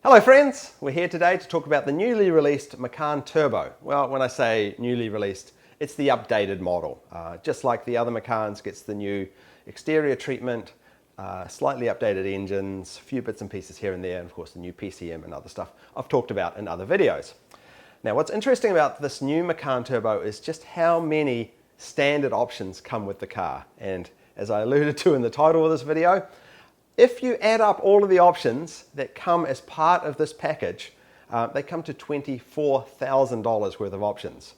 Hello friends, we're here today to talk about the newly released Macan Turbo. Well, when I say newly released, it's the updated model. Just like the other Macans, gets the new exterior treatment, slightly updated engines, a few bits and pieces here and there, and of course the new PCM and other stuff I've talked about in other videos. Now what's interesting about this new Macan Turbo is just how many standard options come with the car. And as I alluded to in the title of this video, if you add up all of the options that come as part of this package, they come to $24,000 worth of options.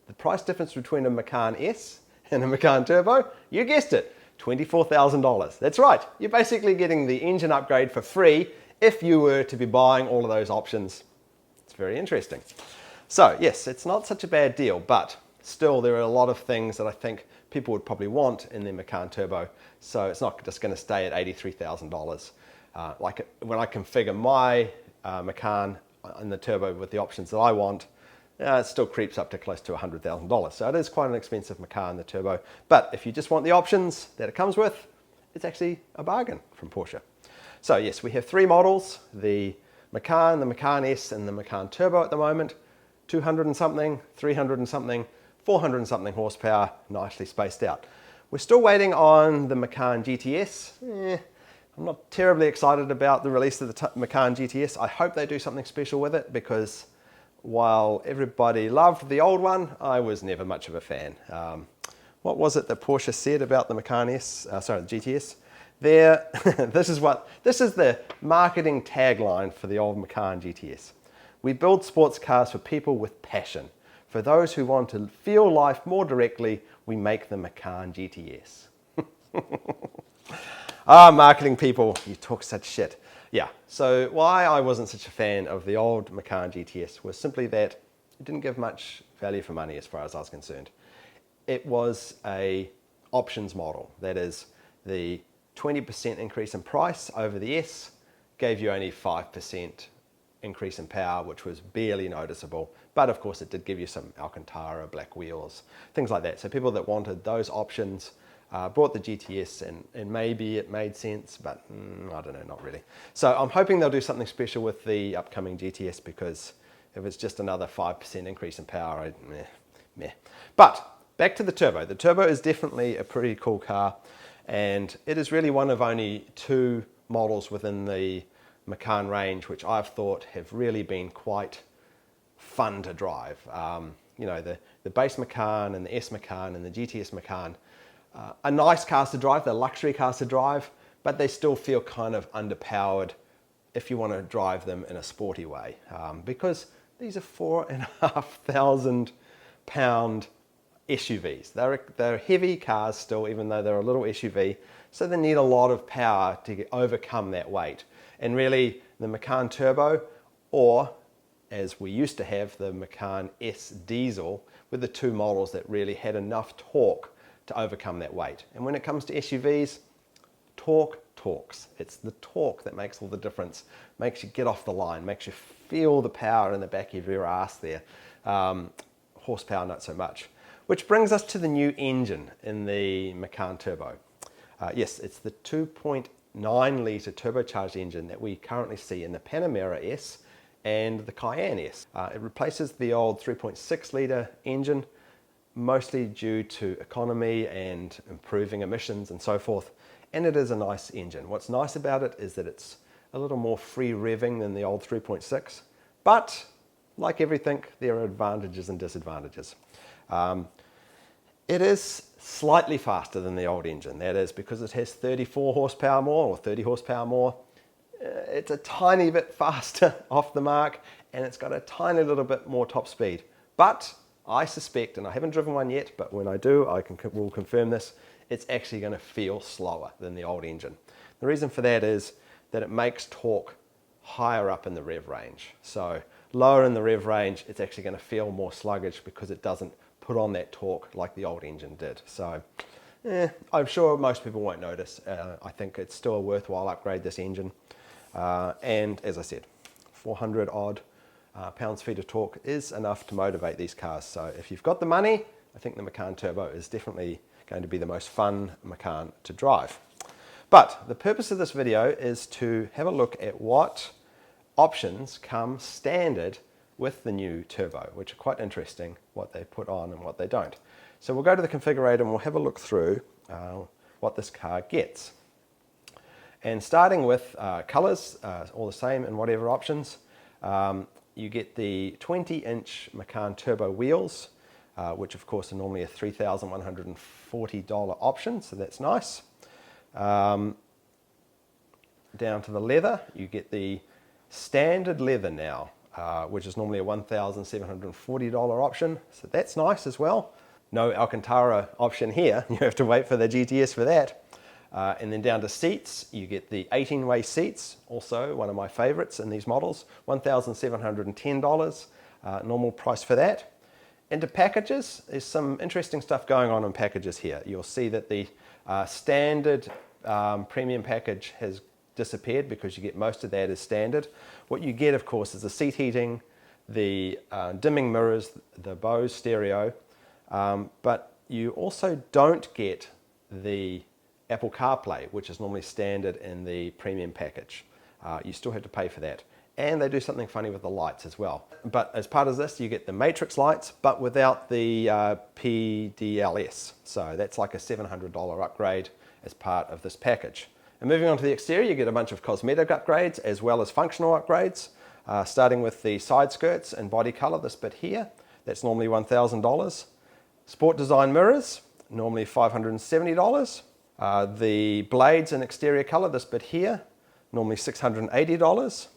The price difference between a Macan S and a Macan Turbo, you guessed it, $24,000. That's right, you're basically getting the engine upgrade for free if you were to be buying all of those options. It's very interesting. So yes, it's not such a bad deal, but still there are a lot of things that I think people would probably want in their Macan Turbo, so it's not just going to stay at $83,000. Like when I configure my Macan in the Turbo with the options that I want, it still creeps up to close to $100,000. So it is quite an expensive Macan, the Turbo. But if you just want the options that it comes with, it's actually a bargain from Porsche. So yes, we have three models, the Macan S, and the Macan Turbo at the moment. 200 and something, 300 and something, 400 and something horsepower, nicely spaced out. We're still waiting on the Macan GTS. I'm not terribly excited about the release of the Macan GTS. I hope they do something special with it, because while everybody loved the old one, I was never much of a fan. What was it that Porsche said about the Macan S, the GTS? This is the marketing tagline for the old Macan GTS. We build sports cars for people with passion. For those who want to feel life more directly, we make the Macan GTS. Marketing people, you talk such shit. Yeah, so why I wasn't such a fan of the old Macan GTS was simply that it didn't give much value for money as far as I was concerned. It was a options model. That is, the 20% increase in price over the S gave you only 5% increase in power, which was barely noticeable. But of course it did give you some Alcantara, black wheels, things like that. So people that wanted those options bought the GTS, and maybe it made sense, but I don't know, not really. So I'm hoping they'll do something special with the upcoming GTS, because if it's just another 5% increase in power, meh. But back to the Turbo. The Turbo is definitely a pretty cool car, and it is really one of only two models within the Macan range which I've thought have really been quite fun to drive. You know, the base Macan and the S Macan and the GTS Macan are nice cars to drive, they're luxury cars to drive, but they still feel kind of underpowered if you want to drive them in a sporty way, because these are 4,500 pound SUVs. They're heavy cars still, even though they're a little SUV, so they need a lot of power to overcome that weight. And really, the Macan Turbo, or as we used to have, the Macan S Diesel, were the two models that really had enough torque to overcome that weight. And when it comes to SUVs, torque talks. It's the torque that makes all the difference, makes you get off the line, makes you feel the power in the back of your ass there. Horsepower, not so much. Which brings us to the new engine in the Macan Turbo. Yes, it's the 2.9 litre turbocharged engine that we currently see in the Panamera S and the Cayenne S. It replaces the old 3.6 litre engine, mostly due to economy and improving emissions and so forth, and it is a nice engine. What's nice about it is that it's a little more free revving than the old 3.6, but like everything, there are advantages and disadvantages. It is slightly faster than the old engine. That is because it has 34 horsepower more, or 30 horsepower more. It's a tiny bit faster off the mark, and it's got a tiny little bit more top speed. But I suspect, and I haven't driven one yet, but when I do, will confirm this, it's actually going to feel slower than the old engine. The reason for that is that it makes torque higher up in the rev range. So lower in the rev range, it's actually going to feel more sluggish because it doesn't put on that torque like the old engine did. So I'm sure most people won't notice. I think it's still a worthwhile upgrade, this engine. And as I said, 400 odd pounds-feet of torque is enough to motivate these cars. So if you've got the money, I think the Macan Turbo is definitely going to be the most fun Macan to drive. But the purpose of this video is to have a look at what options come standard with the new turbo, which are quite interesting, what they put on and what they don't. So we'll go to the configurator and we'll have a look through what this car gets. And starting with colours, all the same in whatever options, you get the 20-inch Macan Turbo wheels, which of course are normally a $3,140 option, so that's nice. Down to the leather, you get the standard leather now, which is normally a $1,740 option, so that's nice as well. No Alcantara option here, you have to wait for the GTS for that. And then down to seats, you get the 18-way seats, also one of my favorites in these models, $1,710, normal price for that. Into packages, there's some interesting stuff going on in packages here. You'll see that the standard premium package has disappeared because you get most of that as standard. What you get, of course, is the seat heating, the dimming mirrors, the Bose stereo, but you also don't get the Apple CarPlay, which is normally standard in the premium package. You still have to pay for that. And they do something funny with the lights as well. But as part of this, you get the matrix lights, but without the PDLS. So that's like a $700 upgrade as part of this package. And moving on to the exterior, you get a bunch of cosmetic upgrades as well as functional upgrades, starting with the side skirts and body color, this bit here. That's normally $1,000. Sport design mirrors, normally $570. The blades and exterior color, this bit here, normally $680.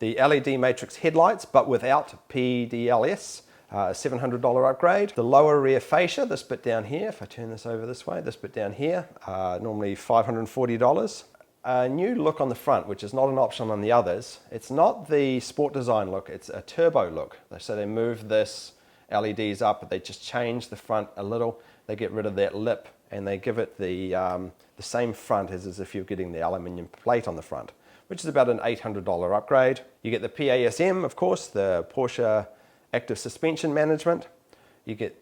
The LED matrix headlights, but without PDLS, a $700 upgrade. The lower rear fascia, this bit down here, if I turn this over this way, this bit down here, normally $540. A new look on the front, which is not an option on the others. It's not the sport design look, it's a turbo look. So they move this LEDs up, but they just change the front a little. They get rid of that lip and they give it the same front as if you're getting the aluminium plate on the front, which is about an $800 upgrade. You get the PASM, of course, the Porsche Active Suspension Management. You get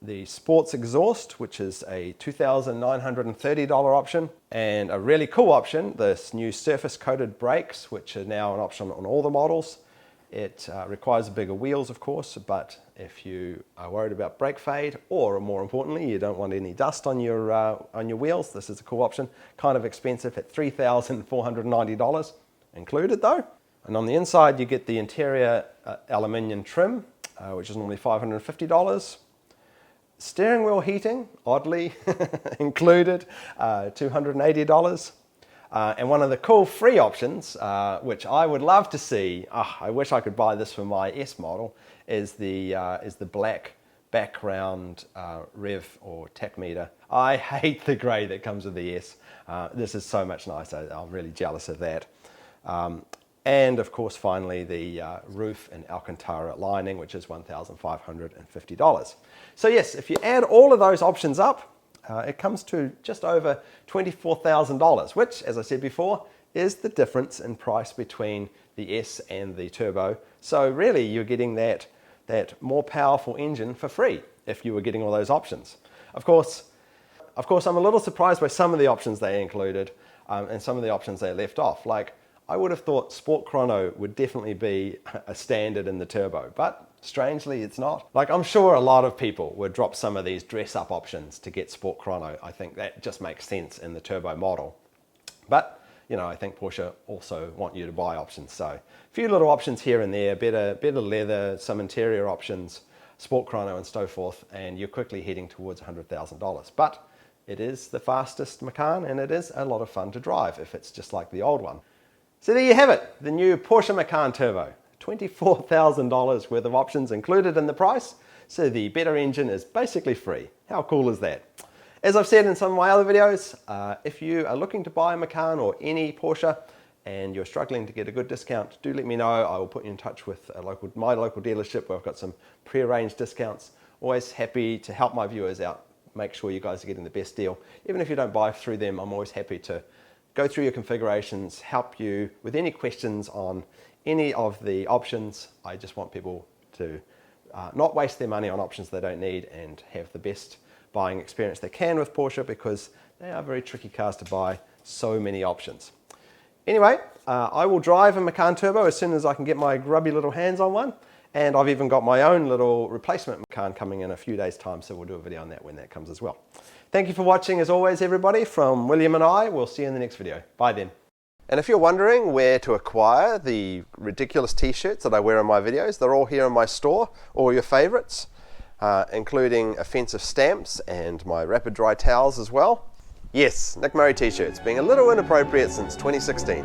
the Sports Exhaust, which is a $2,930 option. And a really cool option, this new surface coated brakes, which are now an option on all the models. It requires bigger wheels, of course, but if you are worried about brake fade, or more importantly, you don't want any dust on your wheels, this is a cool option. Kind of expensive at $3,490 included though. And on the inside, you get the interior aluminium trim, which is normally $550. Steering wheel heating, oddly included, $280. And one of the cool free options, which I would love to see, I wish I could buy this for my S model, is the black background rev or tach-meter. I hate the grey that comes with the S. This is so much nicer. I'm really jealous of that. And of course, finally, the roof and Alcantara lining, which is $1,550. So yes, if you add all of those options up, it comes to just over $24,000, which, as I said before, is the difference in price between the S and the Turbo. So really, you're getting that more powerful engine for free if you were getting all those options. Of course, I'm a little surprised by some of the options they included and some of the options they left off. Like, I would have thought Sport Chrono would definitely be a standard in the Turbo, but strangely it's not. Like, I'm sure a lot of people would drop some of these dress-up options to get Sport Chrono. I think that just makes sense in the Turbo model. But, you know, I think Porsche also want you to buy options. So a few little options here and there, better leather, some interior options, Sport Chrono and so forth, and you're quickly heading towards $100,000. But it is the fastest Macan, and it is a lot of fun to drive if it's just like the old one. So there you have it, the new Porsche Macan Turbo. $24,000 worth of options included in the price, so the better engine is basically free. How cool is that? As I've said in some of my other videos, if you are looking to buy a Macan or any Porsche and you're struggling to get a good discount, do let me know. I will put you in touch with my local dealership where I've got some pre-arranged discounts. Always happy to help my viewers out, make sure you guys are getting the best deal. Even if you don't buy through them, I'm always happy to go through your configurations, help you with any questions on any of the options. I just want people to not waste their money on options they don't need and have the best buying experience they can with Porsche, because they are very tricky cars to buy, so many options. Anyway, I will drive a Macan Turbo as soon as I can get my grubby little hands on one. And I've even got my own little replacement Macan coming in a few days' time, so we'll do a video on that when that comes as well. Thank you for watching as always, everybody. From William and I, we'll see you in the next video. Bye then. And if you're wondering where to acquire the ridiculous t-shirts that I wear in my videos, they're all here in my store, all your favorites, including offensive stamps and my rapid dry towels as well. Yes, Nick Murray t-shirts, being a little inappropriate since 2016.